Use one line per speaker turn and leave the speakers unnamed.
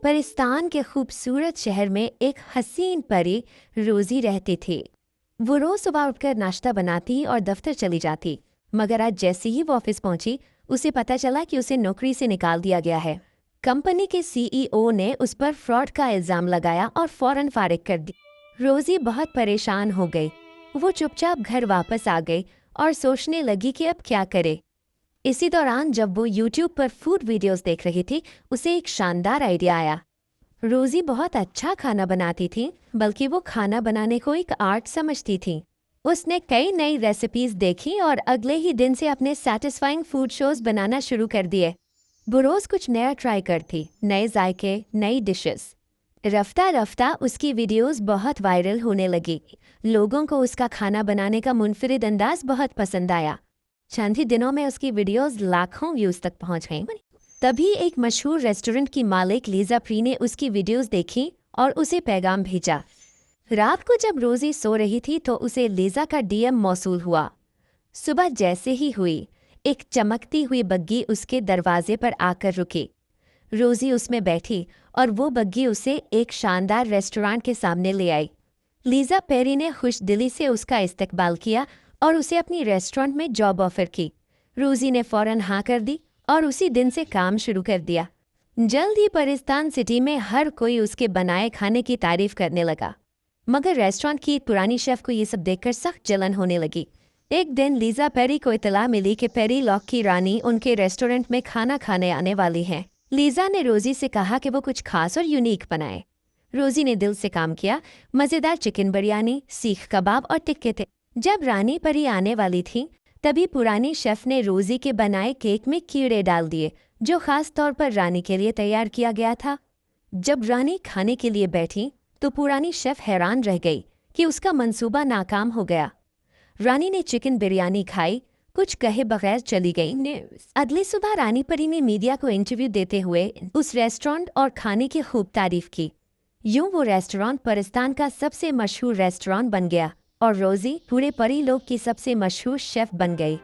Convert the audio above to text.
परिस्तान के खूबसूरत शहर में एक हसीन परी रोजी रहती थी। वो रोज सुबह उठकर नाश्ता बनाती और दफ्तर चली जाती, मगर आज जैसे ही वो ऑफिस पहुंची उसे पता चला कि उसे नौकरी से निकाल दिया गया है। कंपनी के सीईओ ने उस पर फ्रॉड का इल्जाम लगाया और फौरन फारिग कर दी। रोजी बहुत परेशान हो गई। वो चुपचाप घर वापस आ गई और सोचने लगी कि अब क्या करे। इसी दौरान जब वो YouTube पर फूड वीडियोस देख रही थी, उसे एक शानदार आइडिया आया। रोजी बहुत अच्छा खाना बनाती थी, बल्कि वो खाना बनाने को एक आर्ट समझती थी। उसने कई नई रेसिपीज देखी और अगले ही दिन से अपने सैटिस्फाइंग फूड शोज बनाना शुरू कर दिए। वो रोज कुछ नया ट्राई करती, नए जायके, नई डिशेस। रफ्ता रफ्ता उसकी वीडियोस बहुत वायरल होने लगी। लोगों को उसका खाना बनाने का मुनफरिद अंदाज बहुत पसंद आया। चंद ही दिनों में उसकी वीडियोस लाखों व्यूज तक पहुंच गईं। तभी एक मशहूर रेस्टोरेंट की मालिक लीजा प्री ने उसकी वीडियोस देखी और उसे पैगाम भेजा। रात को जब रोजी सो रही थी तो उसे लीजा का डीएम मौसूल हुआ। सुबह जैसे ही हुई, एक चमकती हुई बग्गी उसके दरवाजे पर आकर रुकी। रोजी उसमें बैठी और वो बग्गी उसे एक शानदार रेस्टोरेंट के सामने ले आई। लीजा पेरी ने खुशदिली से उसका इस्तकबाल किया और उसे अपनी रेस्टोरेंट में जॉब ऑफर की। रोजी ने फौरन हाँ कर दी और उसी दिन से काम शुरू कर दिया। जल्द ही परिस्तान सिटी में हर कोई उसके बनाए खाने की तारीफ करने लगा, मगर रेस्टोरेंट की पुरानी शेफ को ये सब देखकर सख्त जलन होने लगी। एक दिन लीजा पेरी को इतला मिली कि पेरी लॉक की रानी उनके रेस्टोरेंट में खाना खाने आने वाली हैं। लीजा ने रोजी से कहा कि वो कुछ खास और यूनिक बनाए। रोजी ने दिल से काम किया। मज़ेदार चिकन बिरयानी, सीख कबाब और टिक्के थे। जब रानी परी आने वाली थी, तभी पुरानी शेफ ने रोजी के बनाए केक में कीड़े डाल दिए, जो खास तौर पर रानी के लिए तैयार किया गया था। जब रानी खाने के लिए बैठी तो पुरानी शेफ हैरान रह गई कि उसका मंसूबा नाकाम हो गया। रानी ने चिकन बिरयानी खाई, कुछ कहे बगैर चली गई। अगली सुबह रानी परी ने मीडिया को इंटरव्यू देते हुए उस रेस्टोरेंट और खाने की खूब तारीफ की। यूं वो रेस्टोरेंट परिस्तान का सबसे मशहूर रेस्टोरेंट बन गया और रोजी पूरे परी लोग की सबसे मशहूर शेफ बन गई।